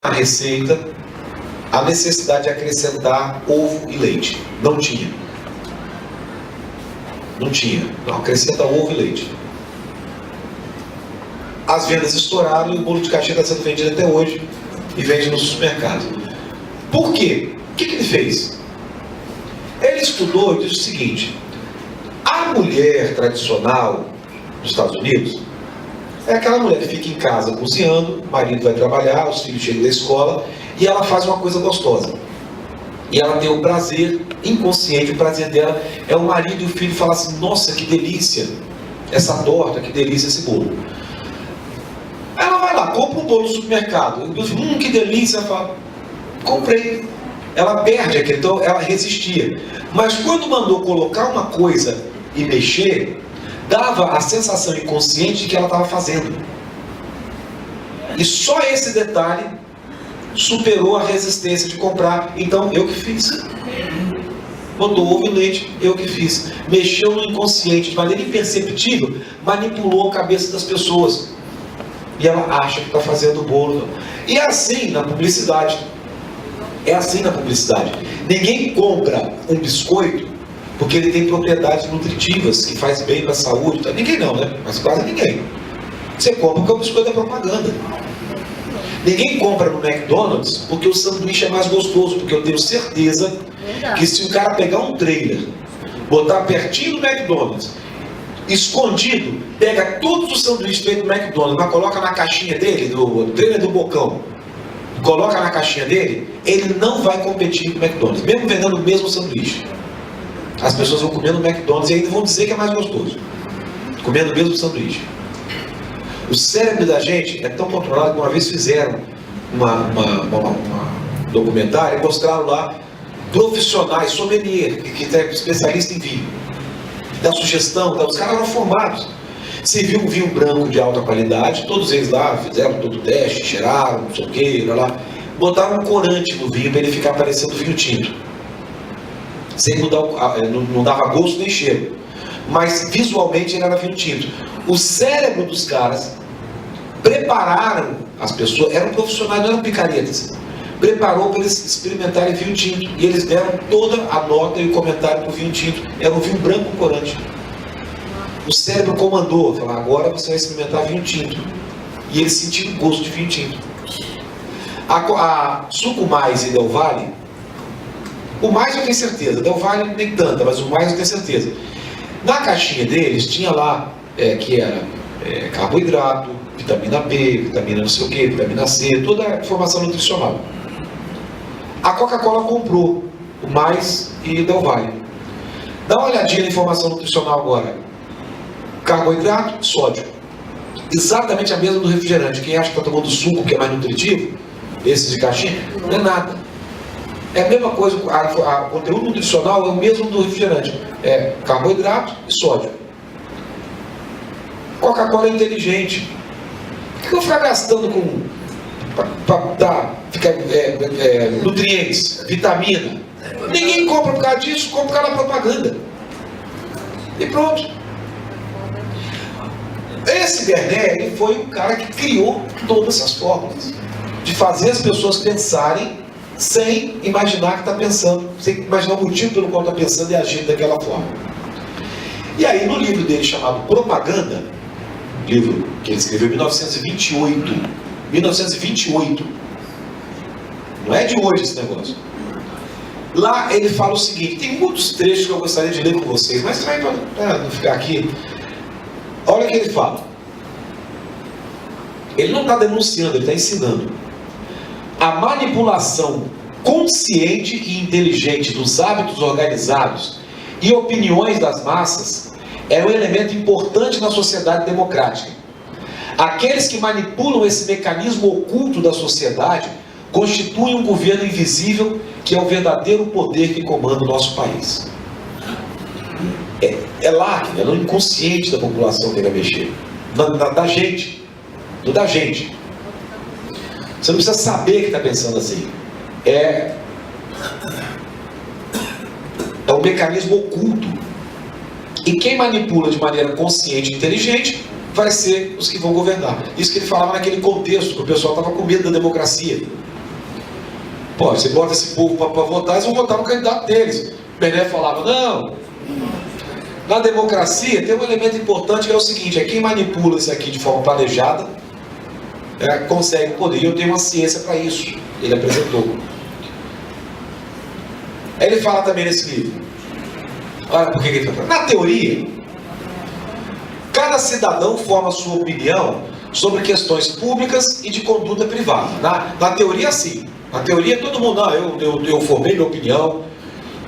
na receita a necessidade de acrescentar ovo e leite. Não tinha. Não tinha. Não, acrescenta ovo e leite. As vendas estouraram e o bolo de caixinha está sendo vendido até hoje e vende no supermercado. Por quê? O que ele fez? Ele estudou e disse o seguinte: a mulher tradicional dos Estados Unidos é aquela mulher que fica em casa cozinhando, o marido vai trabalhar, os filhos chegam da escola e ela faz uma coisa gostosa. E ela tem o prazer inconsciente, o prazer dela é o marido e o filho falar assim: nossa, que delícia essa torta, que delícia esse bolo. Ela vai lá, compra um bolo no supermercado, que delícia, ela fala, comprei. Ela perde aquilo, então ela resistia. Mas quando mandou colocar uma coisa e mexer, dava a sensação inconsciente de que ela estava fazendo. E só esse detalhe superou a resistência de comprar. Então, eu que fiz. Botou ovo e leite, eu que fiz. Mexeu no inconsciente, de maneira imperceptível, manipulou a cabeça das pessoas. E ela acha que está fazendo o bolo. E é assim na publicidade. É assim na publicidade. Ninguém compra um biscoito porque ele tem propriedades nutritivas, que faz bem para a saúde. Tá? Ninguém não, né? Mas quase ninguém. Você compra porque o biscoito é propaganda. Ninguém compra no McDonald's porque o sanduíche é mais gostoso, porque eu tenho certeza que se o cara pegar um trailer, botar pertinho do McDonald's, escondido, pega todos os sanduíches feitos no McDonald's, mas coloca na caixinha dele, do trailer do bocão, coloca na caixinha dele, ele não vai competir com o McDonald's, mesmo vendendo o mesmo sanduíche. As pessoas vão comer no McDonald's e ainda vão dizer que é mais gostoso, comendo o mesmo sanduíche. O cérebro da gente é tão controlado que uma vez fizeram um documentário e mostraram lá profissionais, sommelier, que é especialista em vinho, da sugestão, os caras eram formados. Serviu um vinho branco de alta qualidade, todos eles lá fizeram todo o teste, cheiraram, não sei o que, lá. Botaram um corante no vinho para ele ficar parecendo vinho tinto. Sem mudar, não dava gosto nem cheiro. Mas visualmente ele era vinho tinto. O cérebro dos caras prepararam as pessoas, eram profissionais, não eram picaretas. Preparou para eles experimentarem vinho tinto. E eles deram toda a nota e o comentário para o vinho tinto. Era um vinho branco com corante. O cérebro comandou, falou: agora você vai experimentar vinho tinto. E eles sentiram o gosto de vinho tinto. A Suco Mais e Del Valle, o Mais eu tenho certeza, Del Valle nem tanta, mas o Mais eu tenho certeza. Na caixinha deles tinha lá, que era carboidrato, vitamina B, vitamina não sei o que, vitamina C, toda a informação nutricional. A Coca-Cola comprou o Mais e Del Valle. Dá uma olhadinha na informação nutricional agora. Carboidrato, sódio. Exatamente a mesma do refrigerante. Quem acha que está tomando suco, que é mais nutritivo, esse de caixinha, não é nada. É a mesma coisa, o conteúdo nutricional é o mesmo do refrigerante. É carboidrato e sódio. Coca-Cola é inteligente. Por que eu vou ficar gastando para nutrientes, vitamina? Ninguém compra por causa disso, compra por causa da propaganda. E pronto. Esse Werner foi o cara que criou todas essas fórmulas. De fazer as pessoas pensarem sem imaginar que está pensando, sem imaginar o motivo pelo qual está pensando e agindo daquela forma. E aí, no livro dele chamado Propaganda, livro que ele escreveu em 1928, não é de hoje esse negócio. Lá ele fala o seguinte, tem muitos trechos que eu gostaria de ler com vocês, mas também para não ficar aqui. Olha o que ele fala. Ele não está denunciando, ele está ensinando. A manipulação consciente e inteligente dos hábitos organizados e opiniões das massas é um elemento importante na sociedade democrática. Aqueles que manipulam esse mecanismo oculto da sociedade constituem um governo invisível que é o verdadeiro poder que comanda o nosso país. É lá, é no inconsciente da população que ele vai mexer. Da gente. Do da gente. Você não precisa saber que está pensando assim. É um mecanismo oculto. E quem manipula de maneira consciente e inteligente vai ser os que vão governar. Isso que ele falava naquele contexto, que o pessoal estava com medo da democracia. Pô, você bota esse povo para votar, eles vão votar no candidato deles. Bené falava, não, na democracia tem um elemento importante que é o seguinte, é quem manipula isso aqui de forma planejada, consegue poder, e eu tenho uma ciência para isso, ele apresentou. Ele fala também nesse livro, olha por que ele fala, na teoria, cada cidadão forma sua opinião sobre questões públicas e de conduta privada. Na teoria, sim. Na teoria, todo mundo, eu formei minha opinião,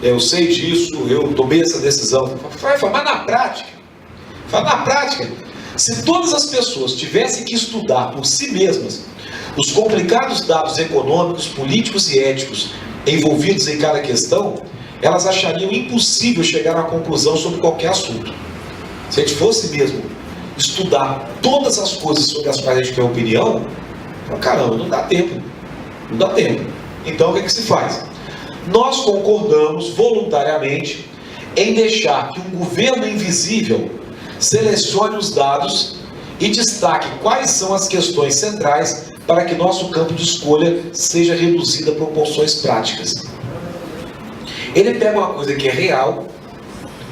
eu sei disso, eu tomei essa decisão. Mas na prática, se todas as pessoas tivessem que estudar por si mesmas os complicados dados econômicos, políticos e éticos envolvidos em cada questão, elas achariam impossível chegar a uma conclusão sobre qualquer assunto. Se a gente fosse mesmo estudar todas as coisas sobre as quais a gente tem opinião, caramba, não dá tempo. Não dá tempo. Então o que se faz? Nós concordamos voluntariamente em deixar que um governo invisível selecione os dados e destaque quais são as questões centrais para que nosso campo de escolha seja reduzido a proporções práticas. Ele pega uma coisa que é real,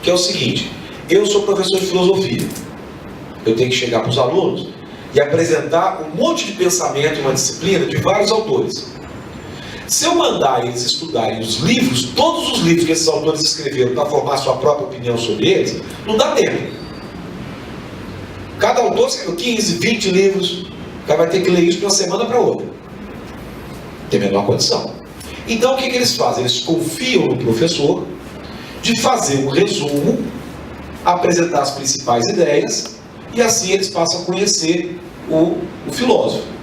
que é o seguinte: eu sou professor de filosofia, eu tenho que chegar para os alunos e apresentar um monte de pensamento em uma disciplina de vários autores. Se eu mandar eles estudarem os livros, todos os livros que esses autores escreveram para formar sua própria opinião sobre eles, não dá tempo. Cada autor escreveu 15, 20 livros, o cara vai ter que ler isso de uma semana para outra. Tem a menor condição. Então o que eles fazem? Eles confiam no professor de fazer um resumo, apresentar as principais ideias, e assim eles passam a conhecer o filósofo.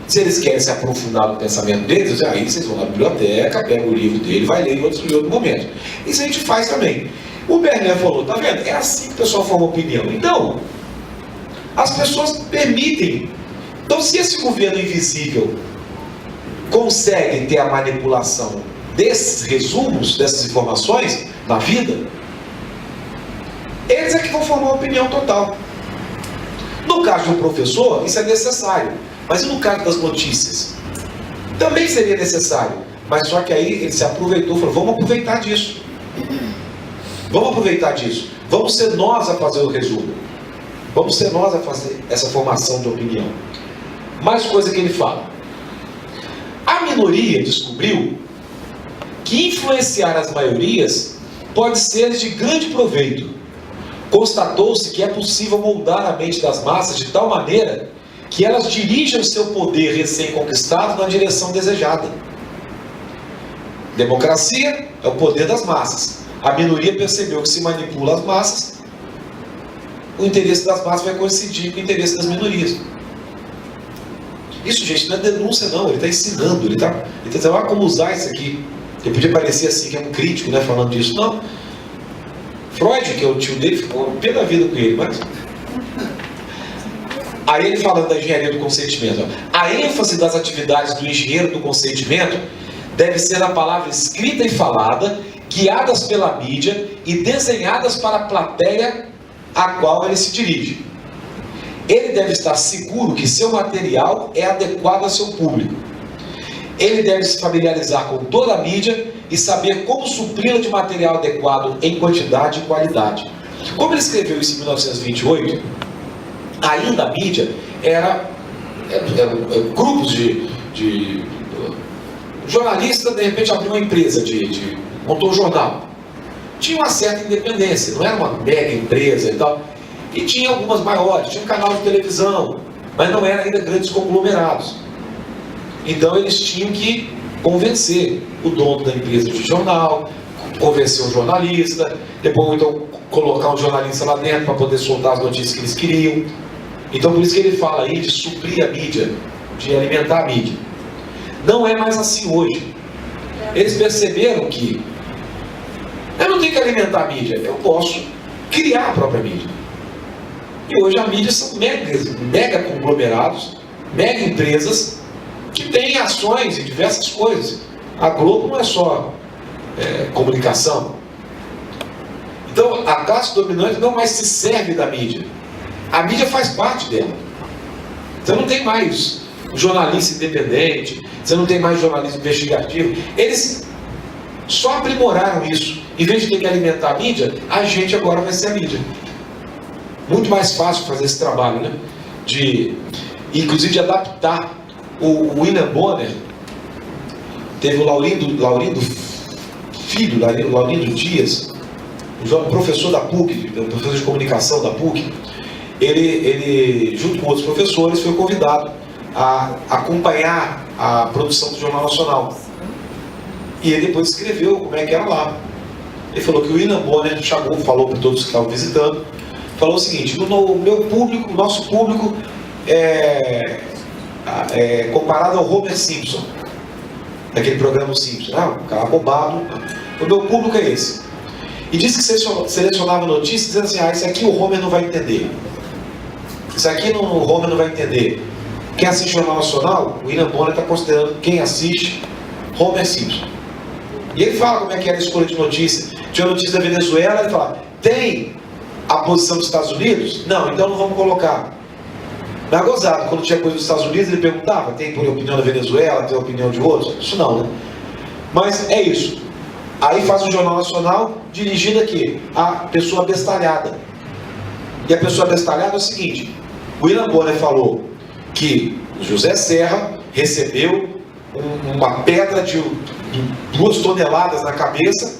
Se eles querem se aprofundar no pensamento deles, aí vocês vão na biblioteca, pegam o livro dele, vai ler em outro momento. Isso a gente faz também. O Berné falou, tá vendo? É assim que o pessoal forma opinião. Então, as pessoas permitem. Então, se esse governo invisível consegue ter a manipulação desses resumos, dessas informações na vida, eles é que vão formar uma opinião total. No caso de um professor, isso é necessário. Mas e no caso das notícias? Também seria necessário. Mas só que aí ele se aproveitou e falou, vamos aproveitar disso. Vamos aproveitar disso. Vamos ser nós a fazer o resumo. Vamos ser nós a fazer essa formação de opinião. Mais coisa que ele fala. A minoria descobriu que influenciar as maiorias pode ser de grande proveito. Constatou-se que é possível moldar a mente das massas de tal maneira que elas dirijam seu poder recém-conquistado na direção desejada. Democracia é o poder das massas. A minoria percebeu que se manipula as massas, o interesse das massas vai coincidir com o interesse das minorias. Isso, gente, não é denúncia não, ele está ensinando, ele está dizendo, como usar isso aqui. Ele podia parecer assim, que é um crítico, né, falando disso. Não. Freud, que é o tio dele, ficou pé da vida com ele, mas... Aí ele falando da engenharia do consentimento. A ênfase das atividades do engenheiro do consentimento deve ser na palavra escrita e falada, guiadas pela mídia e desenhadas para a plateia a qual ele se dirige. Ele deve estar seguro que seu material é adequado a seu público. Ele deve se familiarizar com toda a mídia e saber como supri-la de material adequado em quantidade e qualidade. Como ele escreveu isso em 1928, ainda a mídia era grupos de jornalista, de repente abriu uma empresa, montou um jornal. Tinha uma certa independência, não era uma mega empresa e tal. E tinha algumas maiores, tinha um canal de televisão, mas não eram ainda grandes conglomerados. Então eles tinham que convencer o dono da empresa de jornal, convencer um jornalista, depois então colocar um jornalista lá dentro para poder soltar as notícias que eles queriam. Então por isso que ele fala aí de suprir a mídia, de alimentar a mídia. Não é mais assim hoje. Eles perceberam que eu não tenho que alimentar a mídia, eu posso criar a própria mídia. E hoje a mídia são mega conglomerados, mega empresas que têm ações em diversas coisas. A Globo não é só comunicação. Então a classe dominante não mais se serve da mídia. A mídia faz parte dela. Então não tem mais jornalista independente, você não tem mais jornalismo investigativo. Eles só aprimoraram isso. Em vez de ter que alimentar a mídia, a gente agora vai ser a mídia. Muito mais fácil fazer esse trabalho, né? Inclusive de adaptar. O William Bonner, teve o Laurindo Filho, Laurindo Dias, professor da PUC, professor de comunicação da PUC, ele, junto com outros professores, foi convidado a acompanhar a produção do Jornal Nacional. E ele depois escreveu como é que era lá. Ele falou que o William Bonner falou para todos que estavam visitando, falou o seguinte: o meu público, o nosso público comparado ao Homer Simpson, daquele programa Simpson, um cara bobado. O meu público é esse. E disse que selecionava notícias dizendo assim: isso aqui o Homer não vai entender. Isso aqui o Homer não vai entender. Quem assiste o Jornal Nacional, o William Bonner está considerando quem assiste Homer Simpson. E ele fala como é que era a escolha de notícia. Tinha notícia da Venezuela, ele fala: tem a posição dos Estados Unidos? Não, então não vamos colocar. Mas gozado, quando tinha coisa dos Estados Unidos, ele perguntava: tem opinião da Venezuela, tem opinião de outros? Isso não, né? Mas é isso. Aí faz um Jornal Nacional dirigido aqui a pessoa abestalhada. E a pessoa abestalhada é o seguinte: o William Bonner falou que José Serra recebeu uma pedra de 2 toneladas na cabeça,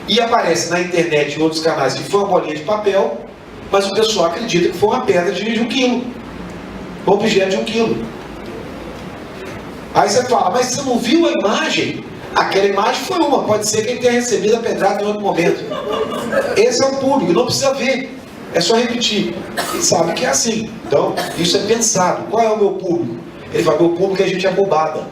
e aparece na internet e outros canais que foi uma bolinha de papel, mas o pessoal acredita que foi uma pedra de 1 quilo, um objeto de 1 quilo. Aí você fala: mas você não viu a imagem? Aquela imagem foi uma, pode ser que ele tenha recebido a pedrada em outro momento. Esse é o público, não precisa ver, é só repetir. Ele sabe que é assim. Então, isso é pensado. Qual é o meu público? Ele fala: meu público é gente abobada.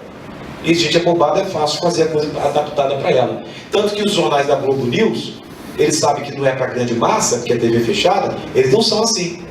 E gente abobada é fácil fazer a coisa adaptada para ela. Tanto que os jornais da Globo News, eles sabem que não é para grande massa, que é TV fechada, eles não são assim.